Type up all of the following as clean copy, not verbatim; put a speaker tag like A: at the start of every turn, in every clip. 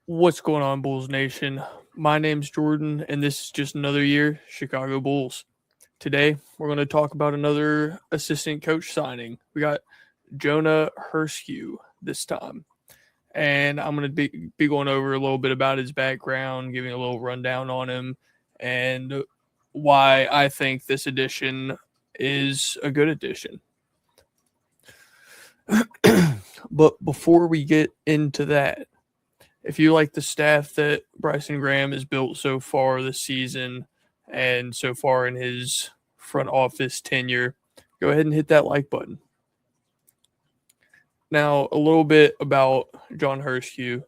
A: What's going on, Bulls Nation? My name's Jordan, and this is just another year, Chicago Bulls. Today, we're going to talk about another assistant coach signing. We got Jonah Herscu this time, and I'm going to be going over a little bit about his background, giving a little rundown on him, and why I think this addition is a good addition. But before we get into that, if you like the staff that Bryson Graham has built so far this season and so far in his front office tenure, go ahead and hit that like button. Now, a little bit about John Herscu.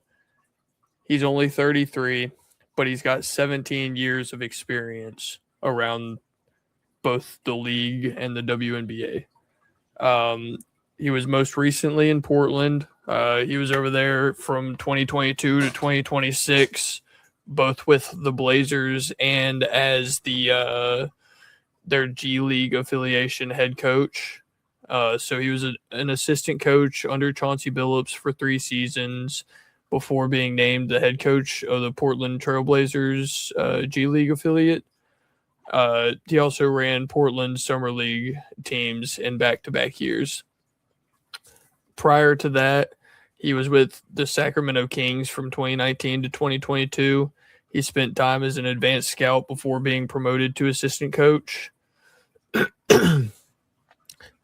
A: He's only 33, but he's got 17 years of experience around both the league and the WNBA. He was most recently in Portland. He was over there from 2022 to 2026, both with the Blazers and as their G League affiliation head coach. So he was an assistant coach under Chauncey Billups for 3 seasons before being named the head coach of the Portland Trailblazers G League affiliate. He also ran Portland Summer League teams in back-to-back years. Prior to that, he was with the Sacramento Kings from 2019 to 2022. He spent time as an advanced scout before being promoted to assistant coach.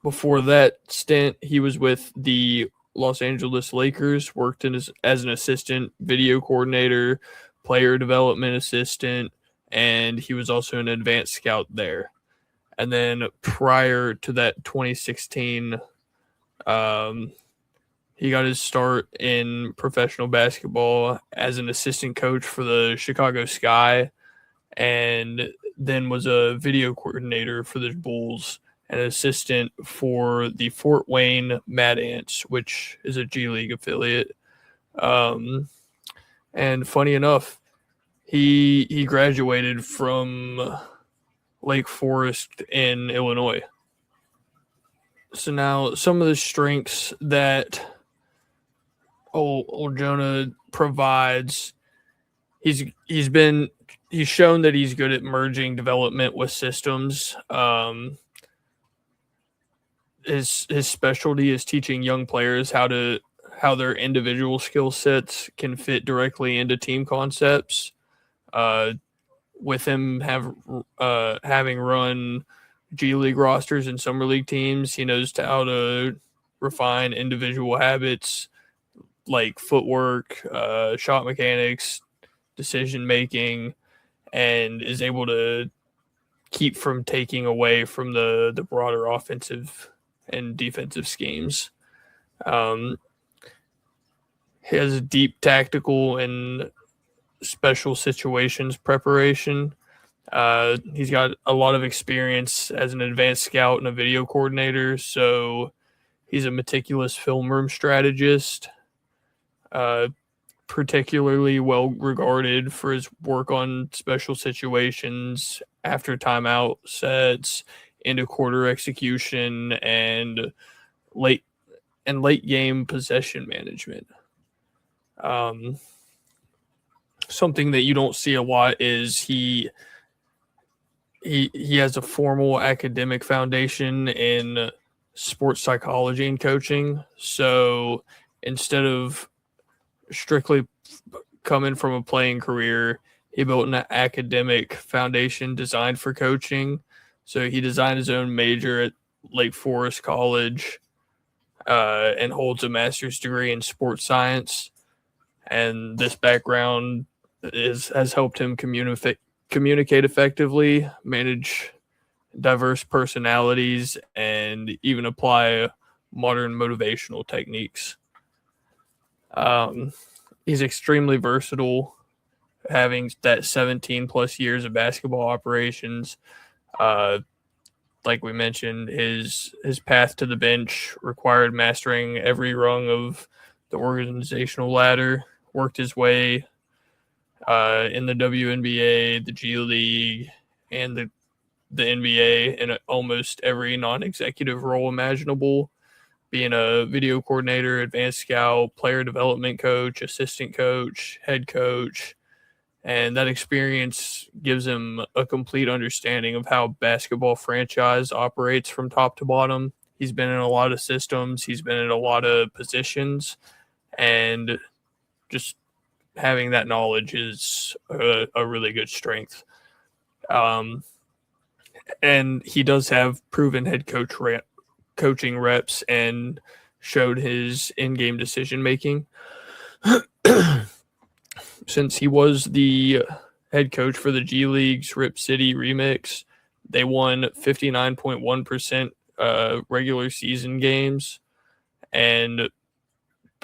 A: Before that stint, he was with the Los Angeles Lakers, worked as an assistant video coordinator, player development assistant, and he was also an advanced scout there. And then prior to that 2016, he got his start in professional basketball as an assistant coach for the Chicago Sky, and then was a video coordinator for the Bulls and an assistant for the Fort Wayne Mad Ants, which is a G League affiliate. And funny enough, he graduated from Lake Forest in Illinois. So now some of the strengths that old Jonah provides, he's shown that he's good at merging development with systems. His specialty is teaching young players how their individual skill sets can fit directly into team concepts. With him having run G League rosters and Summer League teams, he knows how to refine individual habits like footwork, shot mechanics, decision making, and is able to keep from taking away from the broader offensive and defensive schemes. He has a deep tactical and special situations preparation. He's got a lot of experience as an advanced scout and a video coordinator, so he's a meticulous film room strategist, particularly well regarded for his work on special situations, after timeout sets, into quarter execution, and late game possession management. Something that you don't see a lot is he has a formal academic foundation in sports psychology and coaching. So instead of strictly coming from a playing career, he built an academic foundation designed for coaching. So he designed his own major at Lake Forest College and holds a master's degree in sports science. And this background has helped him communicate effectively, manage diverse personalities, and even apply modern motivational techniques. He's extremely versatile, having that 17 plus years of basketball operations. Like we mentioned, his path to the bench required mastering every rung of the organizational ladder, worked his way in the WNBA, the G League, and the NBA in almost every non-executive role imaginable. being a video coordinator, advanced scout, player development coach, assistant coach, head coach. And that experience gives him a complete understanding of how basketball franchise operates from top to bottom. He's been in a lot of systems. He's been in a lot of positions. And just having that knowledge is a really good strength. And he does have proven head coaching reps and showed his in-game decision making. Since he was the head coach for the G League's Rip City Remix, they won 59.1% regular season games. And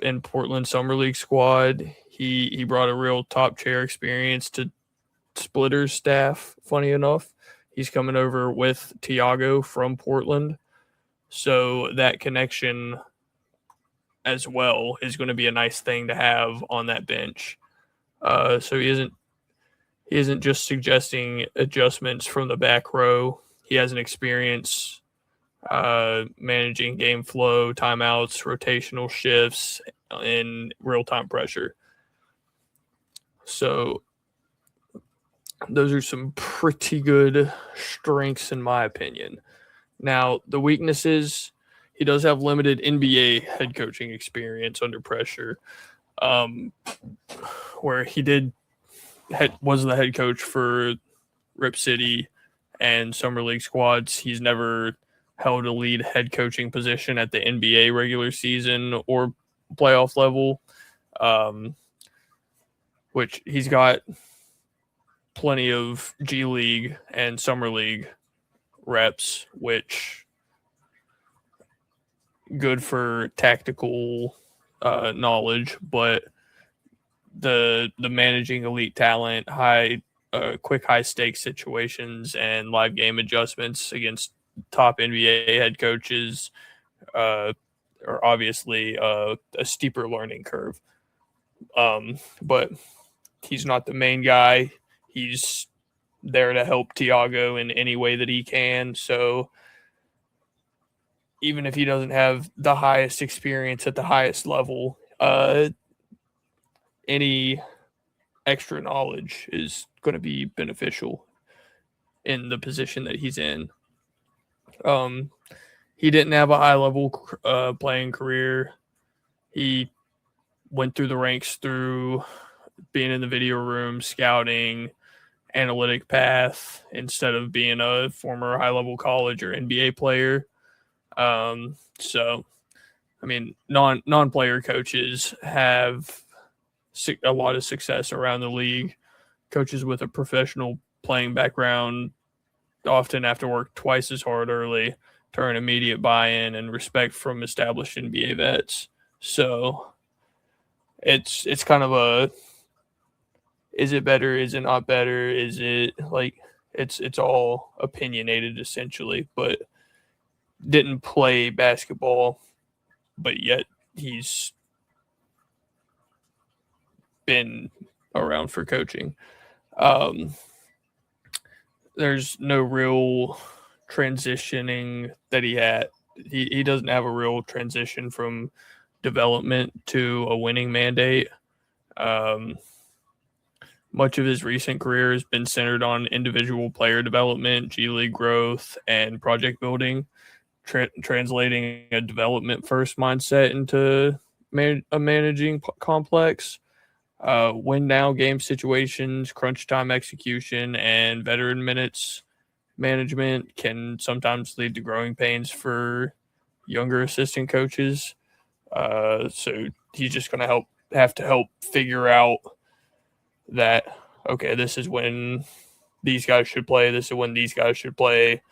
A: in Portland Summer League squad, he brought a real top chair experience to Splitter's staff, funny enough. He's coming over with Tiago from Portland. So that connection as well is going to be a nice thing to have on that bench. So he isn't just suggesting adjustments from the back row. He has an experience managing game flow, timeouts, rotational shifts, and real-time pressure. So those are some pretty good strengths in my opinion. Now, the weaknesses, he does have limited NBA head coaching experience under pressure, where he was the head coach for Rip City and Summer League squads. He's never held a lead head coaching position at the NBA regular season or playoff level, which he's got plenty of G League and Summer League reps, which good for tactical knowledge, but the managing elite talent, quick high stakes situations and live game adjustments against top NBA head coaches are obviously a steeper learning curve. But he's not the main guy. He's there to help Tiago in any way that he can. So even if he doesn't have the highest experience at the highest level, any extra knowledge is going to be beneficial in the position that he's in. He didn't have a high-level playing career. He went through the ranks through being in the video room, scouting, analytic path, instead of being a former high-level college or NBA player. So, I mean, non-player coaches have a lot of success around the league. Coaches with a professional playing background often have to work twice as hard early to earn immediate buy-in and respect from established NBA vets. So it's kind of a, is it better? Is it not better? Is it like, it's all opinionated essentially, but didn't play basketball, but yet he's been around for coaching. There's no real transitioning that he had. He doesn't have a real transition from development to a winning mandate. Much of his recent career has been centered on individual player development, G League growth, and project building, translating a development-first mindset into a managing complex. Win now game situations, crunch time execution, and veteran minutes management can sometimes lead to growing pains for younger assistant coaches. So he's just going to have to help figure out that, okay, this is when these guys should play. This is when these guys should play.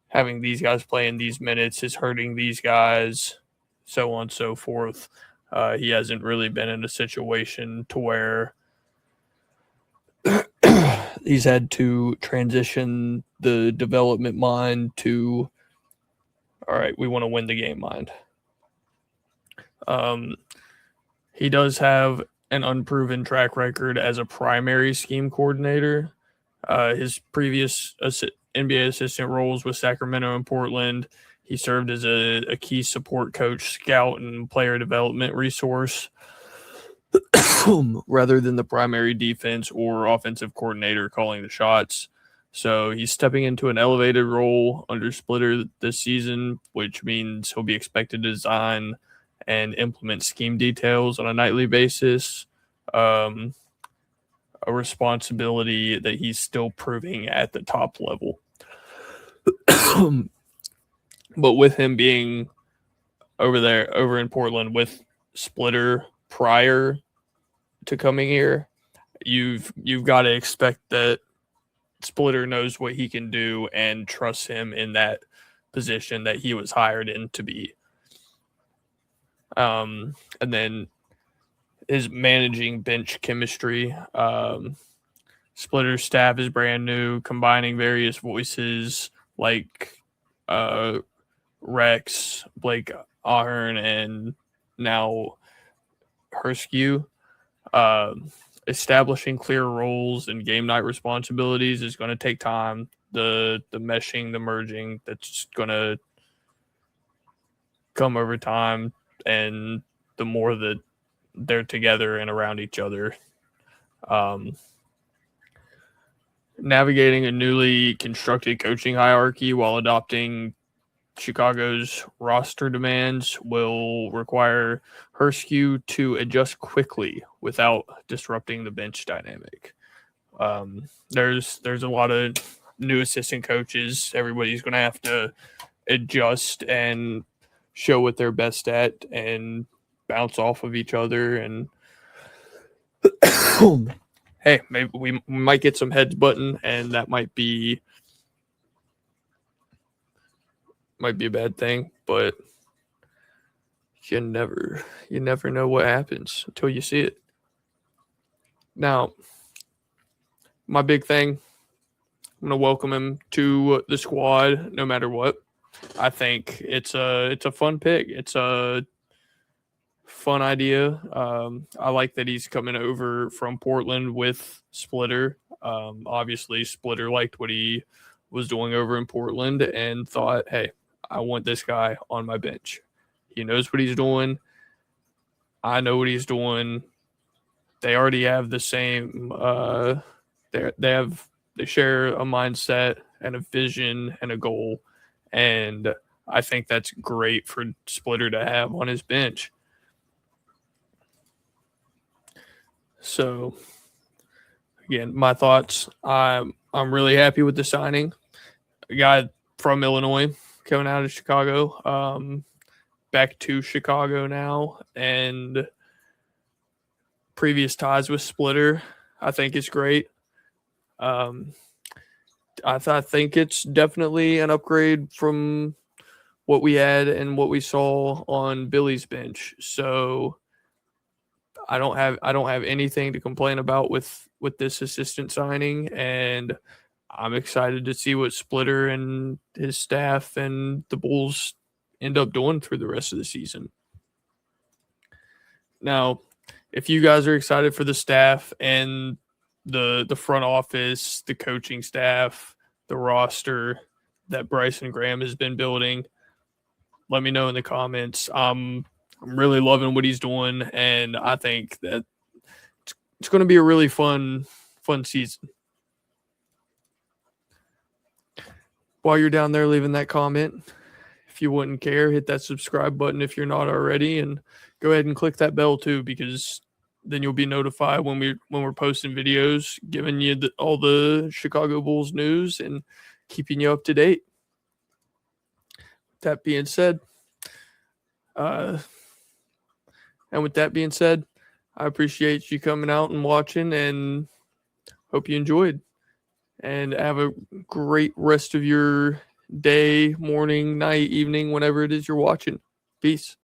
A: Having these guys playing these minutes is hurting these guys, so on and so forth. He hasn't really been in a situation to where he's had to transition the development mind to, all right, we want to win the game mind. He does have an unproven track record as a primary scheme coordinator. His previous NBA assistant roles with Sacramento and Portland, He served as a key support coach, scout, and player development resource rather than the primary defense or offensive coordinator calling the shots. So he's stepping into an elevated role under Splitter this season, which means he'll be expected to design and implement scheme details on a nightly basis. A responsibility that he's still proving at the top level. But with him being over in Portland with Splitter prior to coming here, you've got to expect that Splitter knows what he can do and trusts him in that position that he was hired in to be. And then his managing bench chemistry. Splitter's staff is brand new, combining various voices like Rex, Blake Ahern, and now Herscu. Establishing clear roles and game night responsibilities is going to take time. The meshing, the merging, that's going to come over time, and the more that they're together and around each other. Navigating a newly constructed coaching hierarchy while adopting Chicago's roster demands will require Herscu to adjust quickly without disrupting the bench dynamic. There's a lot of new assistant coaches. Everybody's going to have to adjust and show what they're best at and bounce off of each other. And hey, maybe we might get some heads button, and that might be a bad thing, but you never know what happens until you see it. Now, my big thing, I'm going to welcome him to the squad no matter what. I think it's a fun pick. It's a fun idea. I like that he's coming over from Portland with Splitter. Obviously, Splitter liked what he was doing over in Portland and thought, hey, I want this guy on my bench. He knows what he's doing. I know what he's doing. They already have the same. They share a mindset and a vision and a goal, and I think that's great for Splitter to have on his bench. So, again, my thoughts. I'm really happy with the signing. A guy from Illinois coming out of Chicago, back to Chicago now, and previous ties with Splitter, I think is great. I think it's definitely an upgrade from what we had and what we saw on Billy's bench. So I don't have anything to complain about with this assistant signing, and I'm excited to see what Splitter and his staff and the Bulls end up doing through the rest of the season. Now, if you guys are excited for the staff and the front office, the coaching staff, the roster that Bryson Graham has been building, let me know in the comments. I'm really loving what he's doing, and I think that it's going to be a really fun season. While you're down there leaving that comment, if you wouldn't care, hit that subscribe button if you're not already, and go ahead and click that bell too, because then you'll be notified when we're posting videos, giving you all the Chicago Bulls news and keeping you up to date. That being said, I appreciate you coming out and watching, and hope you enjoyed. And have a great rest of your day, morning, night, evening, whenever it is you're watching. Peace.